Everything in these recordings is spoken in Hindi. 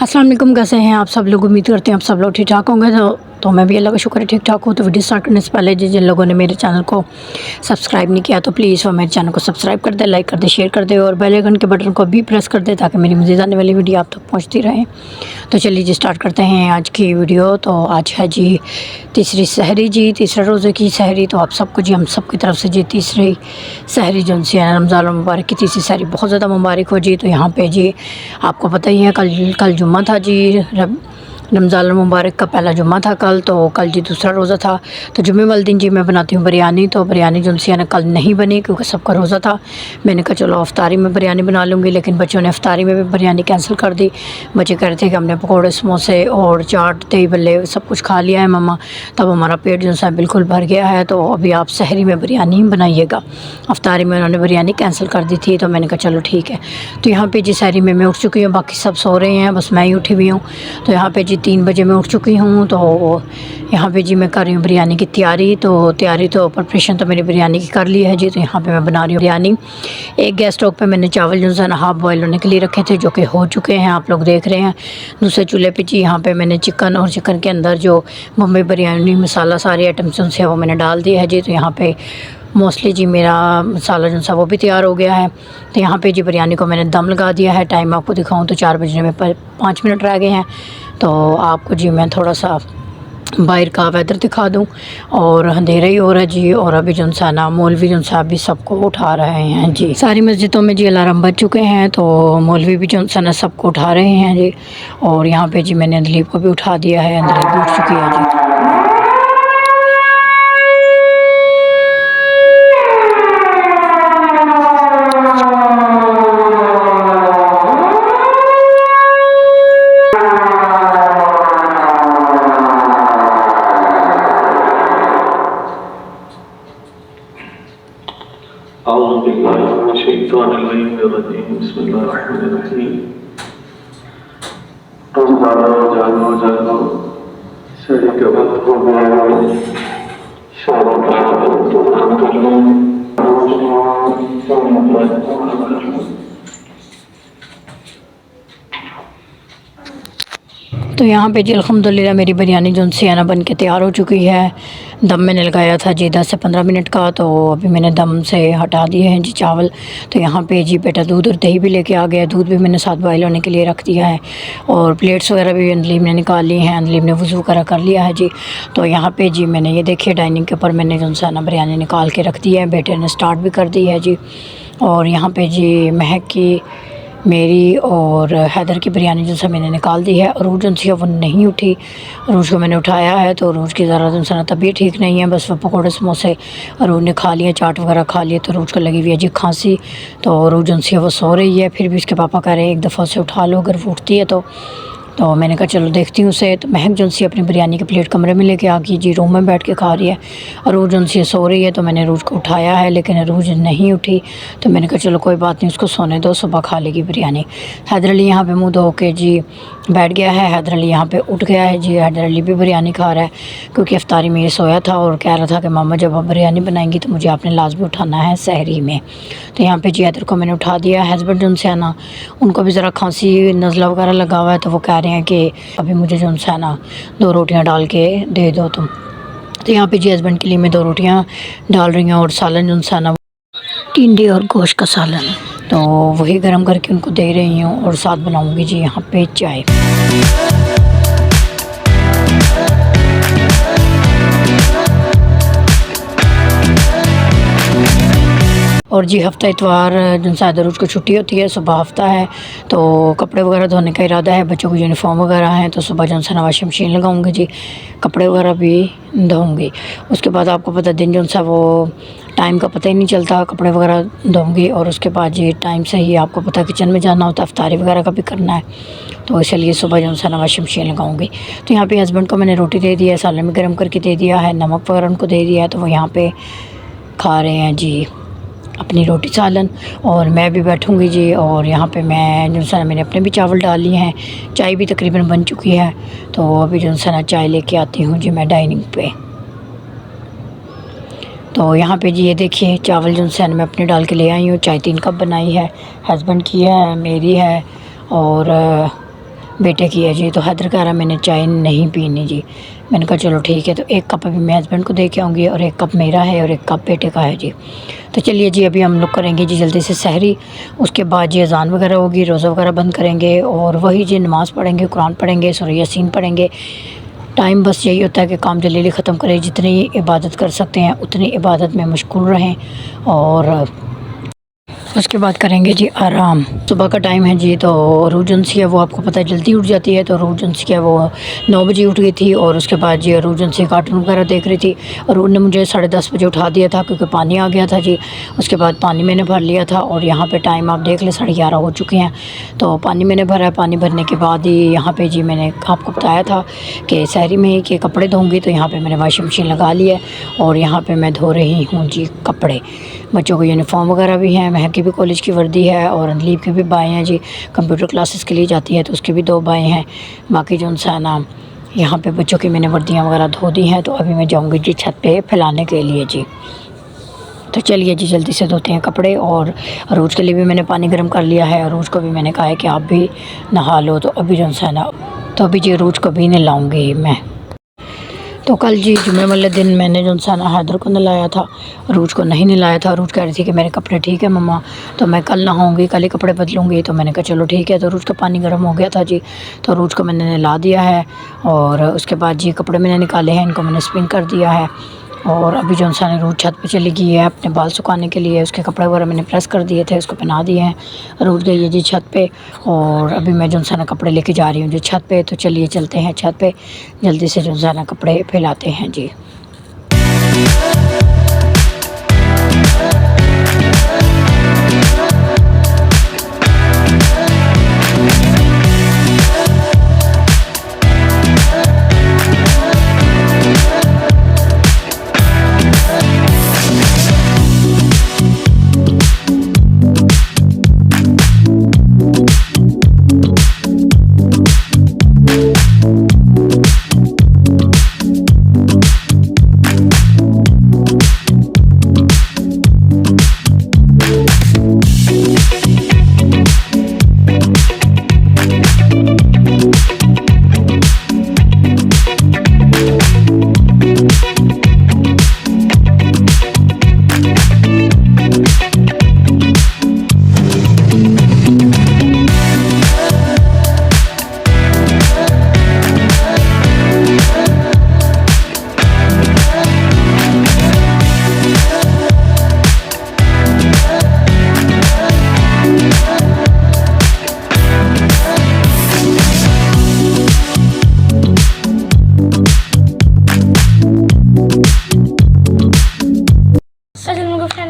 अस्सलाम वालेकुम, कैसे हैं आप सब लोग। उम्मीद करते हैं आप सब लोग ठीक ठाक होंगे। तो मैं भी अल्लाह का शुक्र है ठीक ठाक हूँ। तो वीडियो स्टार्ट करने से पहले जिन लोगों ने मेरे चैनल को सब्सक्राइब नहीं किया तो प्लीज़ वो मेरे चैनल को सब्सक्राइब कर दे, लाइक कर दे, शेयर कर दे और बेल आइकन के बटन को भी प्रेस कर दे ताकि मेरी मज़ीद आने वाली वीडियो आप तक पहुँचती रहे। तो चलिए जी स्टार्ट करते हैं आज की वीडियो। तो आज है जी तीसरी सहरी जी, तीसरे रोज़े की सहरी। तो आप सबको जी हम सब की तरफ से जी तीसरी सहरी जो सी रमज़ान मुबारक की तीसरी सहरी बहुत ज़्यादा मुबारक हो जी। तो यहाँ पे जी आपको पता ही है कल जुम्मा था जी, रमज़ान मुबारक का पहला जुम्मा था कल। तो कल जी दूसरा रोज़ा था। तो जुम्मे वाले दिन जी मैं बनाती हूँ बिरयानी। तो बिरयानी जो सी कल नहीं बनी क्योंकि सबका रोज़ा था। मैंने कहा चलो अफ्तारी में बिरयानी बना लूँगी, लेकिन बच्चों ने अफ्तारी में भी बिरयानी कैंसिल कर दी। बच्चे कह रहे थे कि हमने पकौड़े, समोसे और चाट, दही बल्ले सब कुछ खा लिया है मम्मा, तब हमारा पेट जो सा बिल्कुल भर गया है। तो अभी आप सहरी में बिरयानी बनाइएगा। अफ्तारी में उन्होंने बिरयानी कैंसिल कर दी थी। तो मैंने कहा चलो ठीक है। तो यहाँ पे जी सहरी में मैं उठ चुकी हूँ, बाकी सब सो रहे हैं, बस मैं ही उठी हुई हूँ। तो यहाँ पे जी 3 बजे मैं उठ चुकी हूँ। तो यहाँ पे जी मैं कर रही हूँ बिरयानी की तैयारी। तो प्रिपरेशन तो मेरी बिरयानी की कर ली है जी। तो यहाँ पे मैं बना रही हूँ बिरयानी। एक गैस स्टोव पे मैंने चावल जो है ना हाफ बॉयल होने के लिए रखे थे, जो कि हो चुके हैं, आप लोग देख रहे हैं। दूसरे चूल्हे पे जी यहाँ पे मैंने चिकन और चिकन के अंदर जो बम्बई बिरयानी मसाला सारे आइटम्स उनसे वो मैंने डाल दिया है जी। तो यहाँ पे मोस्टली जी मेरा मसाला जो सा वो भी तैयार हो गया है। तो यहाँ पे जी बिरयानी को मैंने दम लगा दिया है। टाइम आपको दिखाऊं तो 4 बजने में 5 मिनट रह गए हैं। तो आपको जी मैं थोड़ा सा बाहर का वेदर दिखा दूं। और अंधेरा ही हो रहा है जी। और अभी जो सा ना मौलवी जो सा अभी सबको उठा रहे हैं जी। सारी मस्जिदों में जी अलार्म बज चुके हैं। तो मौलवी भी जो सा ना सबको उठा रहे हैं जी। और यहाँ पे जी मैंने अंदलीब को भी उठा दिया है, अंदलीब भी उठ चुकी है जी। जानो जानो सही का वक्त हो गया है। शादी का इंतजाम कर लो। तो यहाँ पे जी अल्हम्दुलिल्लाह मेरी बिरयानी जो सी है ना बन के तैयार हो चुकी है। दम मैंने लगाया था जी 10 से 15 मिनट का। तो अभी मैंने दम से हटा दिए हैं जी चावल। तो यहाँ पे जी बेटा दूध और दही भी लेके आ गया। दूध भी मैंने साथ बॉयल होने के लिए रख दिया है। और प्लेट्स वगैरह भी अंदलीब ने निकाल ली हैं, अंदलीब ने वज़ू वगैरह कर लिया है जी। तो यहाँ पे जी मैंने ये देखिए डाइनिंग के ऊपर मैंने जो सा ना बिरयानी निकाल के रख दी है। बेटे ने स्टार्ट भी कर दी है जी। और यहाँ पे जी महक की, मेरी और हैदर की बिरयानी जो सा मैंने निकाल दी है। अरूज जो सी वो नहीं उठी, अरूज को मैंने उठाया है। तो अरूज की ज़रा जो सा तबीयत ठीक नहीं है, बस वो पकौड़े समोसे अरूज ने खा लिए, चाट वगैरह खा लिए। तो अरूज को लगी हुई है जी खांसी। तो अरूज जो सी वो सो रही है, फिर भी उसके पापा कह रहे हैं एक दफ़ा उसे उठा लो, अगर वो उठती है तो मैंने कहा चलो देखती हूँ उसे। तो महक जो सी अपनी बिरयानी की प्लेट कमरे में लेके आ गई जी, रूम में बैठ के खा रही है। अरूज जो सी सो रही है। तो मैंने अरूज को उठाया है, लेकिन अरूज नहीं उठी। तो मैंने कहा चलो कोई बात नहीं, उसको सोने दो, सुबह खा लेगी बिरयानी। हैदर अली यहाँ पे मुँह धो के जी बैठ गया है। हैदर अली यहाँ पे उठ गया है जी। हैदर अली भी बिरयानी खा रहा है क्योंकि अफ्तारी में ये सोया था और कह रहा था कि मामा जब आप बिरयानी बनाएंगी तो मुझे आपने लाजमी उठाना है सहरी में। तो यहाँ पे जी हैदर को मैंने उठा दिया। हस्बैंड जो है ना उनको भी ज़रा खांसी नज़ला वगैरह लगा हुआ है। तो वो कह रहे हैं कि अभी मुझे जो है ना 2 रोटियाँ डाल के दे दो तुम। तो यहाँ पे जी हस्बैंड के लिए मैं 2 रोटियाँ डाल रही हूँ और सालन जो है ना टिंडे और गोश्त का सालन, तो वही गर्म करके उनको दे रही हूँ। और साथ बनाऊँगी जी यहाँ पे चाय। और जी हफ्ता इतवार जो शायद रोज़ को छुट्टी होती है, सुबह हफ्ता है। तो कपड़े वगैरह धोने का इरादा है, बच्चों की यूनिफॉर्म वगैरह हैं। तो सुबह जो है वाशिंग मशीन लगाऊंगी जी, कपड़े वगैरह भी धोऊंगी। उसके बाद आपको पता दिन जो सा वो टाइम का पता ही नहीं चलता, कपड़े वगैरह धोऊंगी। और उसके बाद जी टाइम से ही आपको पता किचन में जाना होता है, अफ्तारी वगैरह का भी करना है। तो इसलिए सुबह जो है वाशिंग मशीन लगाऊंगी। तो यहाँ पे हस्बैंड को मैंने रोटी दे दिया है, सालन में गर्म करके दे दिया है, नमक वगैरह उनको दे दिया है। तो वो यहाँ पे खा रहे हैं जी अपनी रोटी सालन। और मैं भी बैठूंगी जी। और यहाँ पे मैं जो है मैंने अपने भी चावल डाल लिए हैं, चाय भी तकरीबन बन चुकी है। तो अभी जो है ना चाय लेके आती हूँ जी मैं डाइनिंग पे। तो यहाँ पे जी ये देखिए चावल जो है मैं अपने डाल के ले आई हूँ। चाय 3 कप बनाई है, हस्बैंड की है, मेरी है और बेटे की है जी। तो हैदर कह रहा मैंने चाय नहीं पीनी जी। मैंने कहा चलो ठीक है। तो एक कप अभी मैं हस्बैंड को दे के आऊँगी और एक कप मेरा है और एक कप बेटे का है जी। तो चलिए जी अभी हम लोग करेंगे जी जल्दी से सहरी। उसके बाद जी अज़ान वगैरह होगी, रोज़ा वगैरह बंद करेंगे और वही जी नमाज़ पढ़ेंगे, कुरान पढ़ेंगे, सूरह यासीन पढ़ेंगे। टाइम बस यही होता है कि काम जल्दी ख़त्म करें, जितनी इबादत कर सकते हैं उतनी इबादत में मशगूल रहें और उसके बाद करेंगे जी आराम। सुबह का टाइम है जी। तो रूह जुनसी है वो आपको पता है जल्दी उठ जाती है। तो रूह जुनसी है वो 9 बजे उठ गई थी और उसके बाद जी रूह जुनसी कार्टून वगैरह देख रही थी और उन्होंने मुझे 10:30 बजे उठा दिया था क्योंकि पानी आ गया था जी। उसके बाद पानी मैंने भर लिया था और यहाँ पे टाइम आप देख लें 11:30 हो चुके हैं। तो पानी मैंने भरा है। पानी भरने के बाद ही यहाँ पर जी मैंने आपको बताया था कि सहरी में ही कि कपड़े धोऊँगी। तो यहाँ पर मैंने वाशिंग मशीन लगा ली है और यहाँ पर मैं धो रही हूँ जी कपड़े। बच्चों को यूनिफॉर्म वगैरह भी हैं, महक की भी कॉलेज की वर्दी है और अंदलीब के भी बाएँ हैं जी। कंप्यूटर क्लासेस के लिए जाती है तो उसके भी 2 बाएँ हैं। बाकी जो उनसा ना यहाँ पे बच्चों की मैंने वर्दियाँ वगैरह धो दी हैं। तो अभी मैं जाऊँगी जी छत पे फैलाने के लिए जी। तो चलिए जी जल्दी से धोते हैं कपड़े और अरूज के लिए भी मैंने पानी गर्म कर लिया है। अरूज को भी मैंने कहा है कि आप भी नहा लो। तो अभी जो है ना तो अभी जी अरूज को भी नहलाऊँगी मैं। तो कल जी जुम्मे वाले दिन मैंने जो सा ना हैदर को नहलाया था, अरूज को नहीं नहलाया था। अरूज कह रही थी कि मेरे कपड़े ठीक है मम्मा, तो मैं कल नहाऊंगी, कल ही कपड़े बदलूंगी। तो मैंने कहा चलो ठीक है। तो अरूज का पानी गर्म हो गया था जी। तो अरूज को मैंने नहला दिया है और उसके बाद जी कपड़े मैंने निकाले हैं, इनको मैंने स्पिन कर दिया है। और अभी जो इंसान रूज छत पे चली गई है अपने बाल सुखाने के लिए। उसके कपड़े वगैरह मैंने प्रेस कर दिए थे, उसको पहना दिए हैं। रूज गई है जी छत पे और अभी मैं जो इंसान कपड़े लेके जा रही हूँ जी छत पे। तो चलिए चलते हैं छत पे, जल्दी से जो इंसान कपड़े फैलाते हैं जी।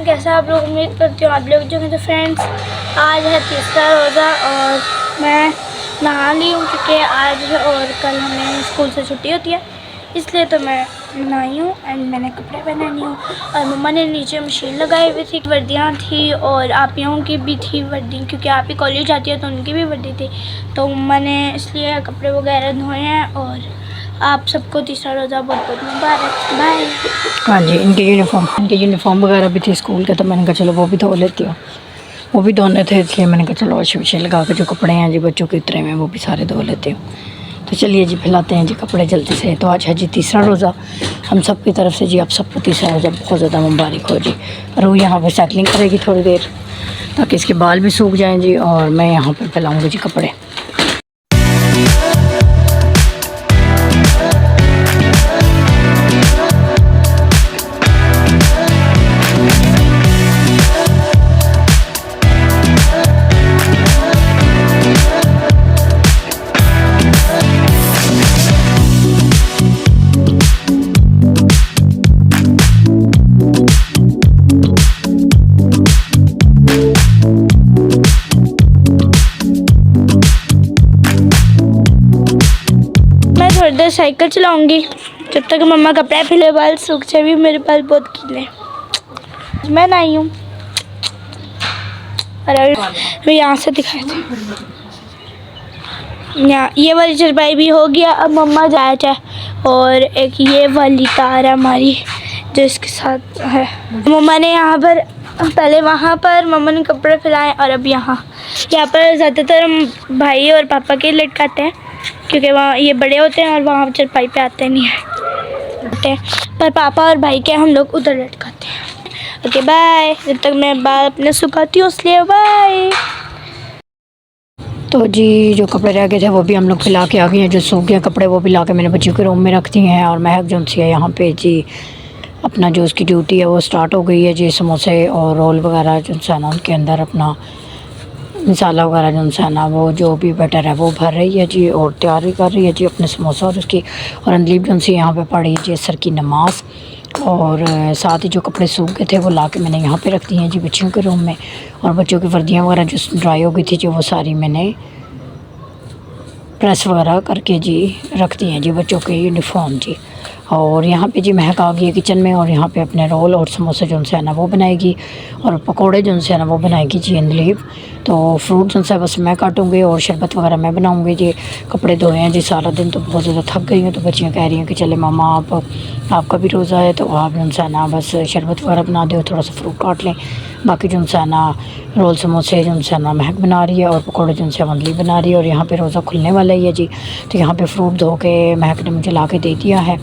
कैसा आप लोग, उम्मीद करती हूँ आप लोग जो हैं। तो फ्रेंड्स आज है तीसरा रोज़ा और मैं नहा ली हूँ क्योंकि आज और कल हमें स्कूल से छुट्टी होती है, इसलिए तो मैं नहाई हूँ एंड मैंने कपड़े पहनानी हूँ। और मम्मा ने नीचे मशीन लगाई हुई थी, वर्दियाँ थी और आपियों की भी थी वर्दी, क्योंकि आप ही कॉलेज जाती है तो उनकी भी वर्दी थी। तो मम्मा ने इसलिए कपड़े वगैरह धोए हैं और आप सबको तीसरा रोज़ा बहुत बहुत मुबारक। बाय। हाँ जी, इनके यूनिफॉर्म वगैरह भी थी स्कूल के, तो मैंने कहा चलो वो भी धो लेती हूँ। वो भी धोने थे इसलिए मैंने कहा चलो वाशिंग मशीन लगा के जो कपड़े हैं जी बच्चों के उतरे में वो भी सारे धो लेती हूँ। तो चलिए जी फैलाते हैं जी कपड़े जल्दी से। तो आज है जी तीसरा रोज़ा हम सब की तरफ से जी। आप सबको तीसरा रोज़ा बहुत ज़्यादा मुबारक हो जी। और वो यहाँ पर साइकिलिंग करेगी थोड़ी देर ताकि इसके बाल भी सूख जाएँ जी और मैं यहाँ पर फैलाऊँगी जी कपड़े। साइकिल चलाऊंगी जब तक मम्मा कपड़े फैले, बाल सूख जाए भी। मेरे बाल बहुत गीले, मैं नहाई हूँ। अरे मैं यहाँ से दिखाई थी, यहाँ ये वाली चरपाई भी हो गया। अब मम्मा जाए चाहे और एक ये वाली कार है हमारी जो इसके साथ है। मम्मा ने यहाँ पर पहले वहाँ पर मम्मा ने कपड़े फैलाए और अब यहाँ पर ज़्यादातर हम भाई और पापा के लटकाते हैं क्योंकि वहाँ ये बड़े होते हैं और वहाँ चरपाई पे आते नहीं है, पर पापा और भाई के हम लोग उधर लटकाते हैं। ओके बाय, जब तक मैं बाल अपने सुखाती हूँ इसलिए बाय। तो जी जो कपड़े रह गए थे वो भी हम लोग फैला के आ गए हैं, जो सूख गए कपड़े वो भी ला के मैंने बच्चों के रूम में रख दिए हैं। और महक जो सी है यहाँ पे जी अपना जो उसकी ड्यूटी है वो स्टार्ट हो गई है जी। समोसे और रोल वगैरह जो है ना उनके अंदर अपना मसाला वगैरह जो है ना वो जो भी बैटर है वो भर रही है जी और तैयारी कर रही है जी अपने समोसा और उसकी। और अनलीब जो सी यहाँ पे पढ़ी है जी असर की नमाज। और साथ ही जो कपड़े सूख गए थे वो ला के मैंने यहाँ पे रख दिए हैं जी बच्चियों के रूम में। और बच्चों की वर्दियाँ वगैरह जो ड्राई हो गई थी जो वो सारी मैंने प्रेस वगैरह करके जी रख दिए हैं जी बच्चों के यूनिफॉर्म जी। और यहाँ पे जी महक आ गई है किचन में और यहाँ पे अपने रोल और समोसे जो है ना वो बनाएगी और पकोड़े जो है ना वो बनाएगी जी अनलीब। तो फ्रूट जो है बस मैं काटूँगी और शरबत वगैरह मैं बनाऊँगी जी। कपड़े धोए हैं जी सारा दिन तो बहुत ज़्यादा थक गई हूँ, तो बच्चियाँ कह रही हैं कि चले मामा आपका भी रोज़ा है तो आप जो है ना बस शरबत वगैरह बना दो, थोड़ा सा फ्रूट काट लें। बाकी जो है ना रोल समोसे जो है ना महक बना रही है और पकौड़े जो है अनलीब बना रही है। और यहाँ पे रोज़ा खुलने वाला ही है जी, तो यहाँ पे फ्रूट धो के महक ने मुझे ला के दे दिया है।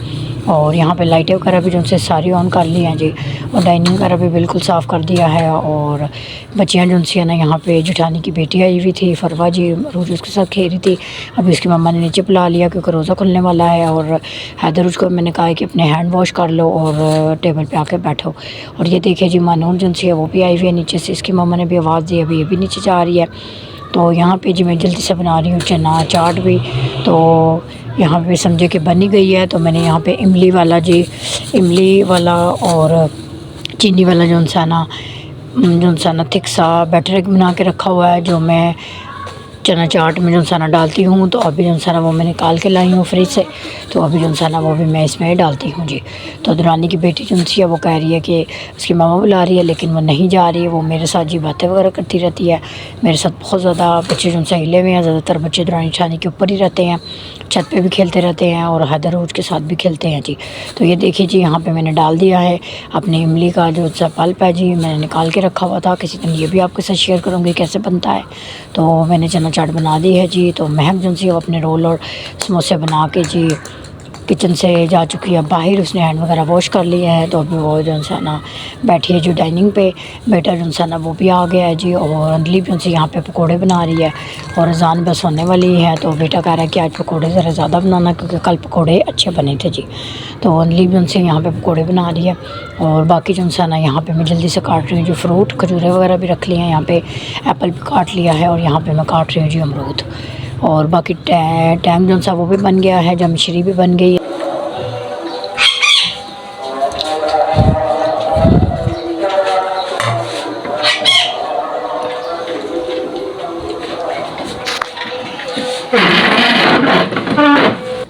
और यहाँ पे लाइटें वगैरह भी जो से सारी ऑन कर ली हैं जी और डाइनिंग वगैरह भी बिल्कुल साफ़ कर दिया है। और बच्चियाँ जो है ना यहाँ पे जेठानी की बेटी आई हुई थी फरवा जी, रोज़ उसके साथ खेल रही थी। अभी उसकी मम्मा ने नीचे बुला लिया क्योंकि रोज़ा खुलने वाला है। और हैदर उसको मैंने कहा कि अपने हैंड वॉश कर लो और टेबल पे आके बैठो। और ये देखिए जी मानूर जो है वो भी आई हुई है नीचे से, इसकी मम्मा ने भी आवाज़ दी, अभी ये भी नीचे जा रही है। तो यहाँ पे जी मैं जल्दी से बना रही हूँ चना चाट भी। तो यहाँ पे समझे कि बनी गई है, तो मैंने यहाँ पे इमली वाला और चीनी वाला जो है ना थिक सा बैटर बना के रखा हुआ है जो मैं चना चाट में जो है ना डालती हूँ। तो अभी जो है ना वो मैं निकाल के लाई हूँ फ्रिज से, तो अभी जो है ना वो भी मैं इसमें डालती हूँ जी। तो दुरानी की बेटी जो है वो कह रही है कि उसकी मामा बुला रही है लेकिन वो नहीं जा रही है, वो मेरे साथ जी बातें वगैरह करती रहती है। मेरे साथ बहुत ज़्यादा बच्चे जो है हिले हुए हैं, ज़्यादातर बच्चे दुरानी छानी के ऊपर ही रहते हैं, छत पे भी खेलते रहते हैं और हैदर रोज के साथ भी खेलते हैं जी। तो ये देखिए जी यहाँ पे मैंने डाल दिया है अपने इमली का जो पल्प है जी, मैंने निकाल के रखा हुआ था, किसी दिन ये भी आपके साथ शेयर करूँगी कैसे बनता है। तो मैंने चना चाट बना दी है जी। तो महक जो सी अपने रोल और समोसे बना के जी किचन से जा चुकी है बाहर, उसने हैंड वगैरह वॉश कर लिया है। तो अभी वो जो है ना बैठी है जो डाइनिंग पे, बेटा जो है ना वो भी आ गया है जी। और अनलीब जो है यहाँ पे पकोड़े बना रही है और अजान बस होने वाली है, तो बेटा कह रहा है कि आज पकोड़े ज़रा ज़्यादा बनाना क्योंकि कल पकोड़े अच्छे बने थे जी। तो अनलीब जो है यहाँ पे पकोड़े बना रही है और बाकी जो है ना यहाँ पे मैं जल्दी से काट रही हूँ जो फ्रूट, खजूरें वगैरह भी रख लिए हैं, यहाँ पे एप्पल भी काट लिया है और यहाँ पे मैं काट रही हूँ जी अमरूद। और बाकी टैंक जो सा वो भी बन गया है, जमशरी भी बन गई है।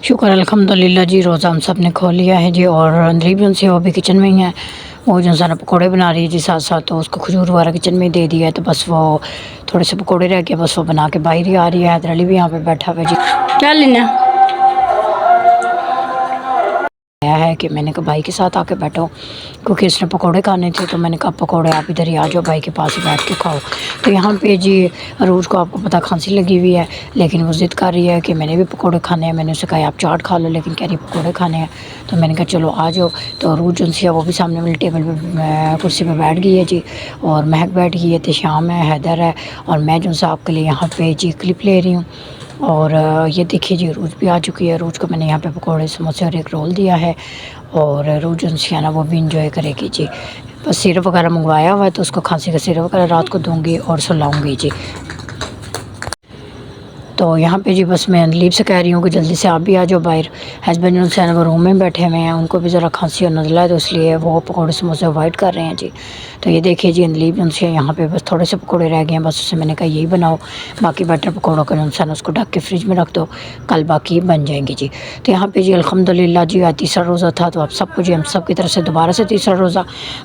शुक्र अल्हम्दुलिल्लाह जी, रोज़ा हम सब ने खोल लिया है जी। और अनलीब जो है वो भी किचन में ही है, वो जो है पकोड़े बना रही है जी साथ साथ। तो उसको खजूर वगैरह किचन में ही दे दिया है, तो बस वो थोड़े से पकोड़े रह गए, बस वो बना के बाहर ही आ रही है। हैदर अली भी यहाँ पे बैठा हुआ है जी। क्या लेना है कि मैंने कहा भाई के साथ आके बैठो क्योंकि इसने पकोड़े खाने थे, तो मैंने कहा पकोड़े आप इधर ही आ जाओ भाई के पास ही बैठ के खाओ। तो यहाँ पे जी अरूज को आपको पता खांसी लगी हुई है, लेकिन वो ज़िद कर रही है कि मैंने भी पकोड़े खाने हैं। मैंने उसे कहा आप चाट खा लो, लेकिन कह रही पकोड़े खाने हैं। तो मैंने कहा चलो आ जाओ। तो अरूज जो है वो भी सामने वाली टेबल पर कुर्सी पर बैठ गई है जी और महक बैठ गई है, शाम है, हैदर है और मैं जो आपके लिए यहाँ पे जी क्लिप ले रही हूँ। और ये देखिए जी रोज़ भी आ चुकी है। रोज़ को मैंने यहाँ पे पकोड़े समोसे और एक रोल दिया है और रोज़ जो ना वो भी इंजॉय करेगी जी। बस सिरप वगैरह मंगवाया हुआ है तो उसको खांसी का सिरप वगैरह रात को दूँगी और सुलाऊँगी जी। तो यहाँ पे जी बस मैं अनलीब से कह रही हूँ कि जल्दी से आप भी आ जाओ बाहर। हस्बैंड जो है वो रूम में बैठे हुए हैं, उनको भी ज़रा खांसी और नज़ला है तो इसलिए वो पकौड़े समोसे अवॉइड कर रहे हैं जी। तो ये देखिए जी अनलीब जो है यहाँ पे बस थोड़े से पकौड़े रह गए हैं, बस उससे मैंने कहा यही बनाओ, बाकी बैटर पकौड़ों का जो है उसको ढक के फ्रिज में रख दो, कल बाकी बन जाएंगे जी। तो यहाँ पे जी अल्हम्दुलिल्लाह जी आज तीसरा रोज़ा था, तो आप सबको जी हम सब की तरफ से दोबारा से तीसरा रोज़ा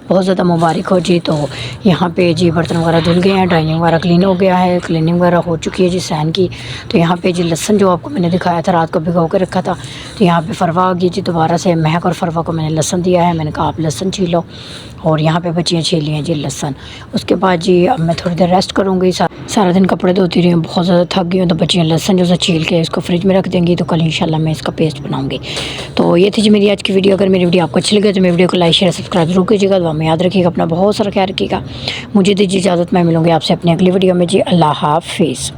बहुत ज़्यादा मुबारक हो जी। तो यहाँ पे जी बर्तन वगैरह धुल गए हैं, डाइनिंग वगैरह क्लीन हो गया है, क्लीनिंग वगैरह हो चुकी है जी सैन की। तो यहाँ पे जी लहसन जो आपको मैंने दिखाया था रात को भिगो के रखा था, तो यहाँ पे फरवा आ गई जी दोबारा से। महक और फरवा को मैंने लहसन दिया है, मैंने कहा आप लहसन छीलो, और यहाँ पे बच्चियाँ छील हैं जी लहसन। उसके बाद जी अब मैं थोड़ी देर रेस्ट करूँगी। सारा दिन कपड़े धोती रही हूँ, बहुत ज़्यादा थक गई हूँ, तो बच्चियाँ लहसन जो छील के इसको फ्रिज में रख देंगी, तो कल इंशाल्लाह मैं इसका पेस्ट बनाऊँगी। तो ये थी जी मेरी आज की वीडियो। अगर मेरी वीडियो आपको अच्छी लगे तो मेरी वीडियो को लाइक शेयर सब्सक्राइब जरूर कीजिएगा। दुआ में याद रखिएगा, अपना बहुत सारा ख्याल रखिएगा। मुझे दीजिए इजाज़त, मैं मिलूँगी आपसे अपनी अगली वीडियो में जी। अल्लाह हाफिज़।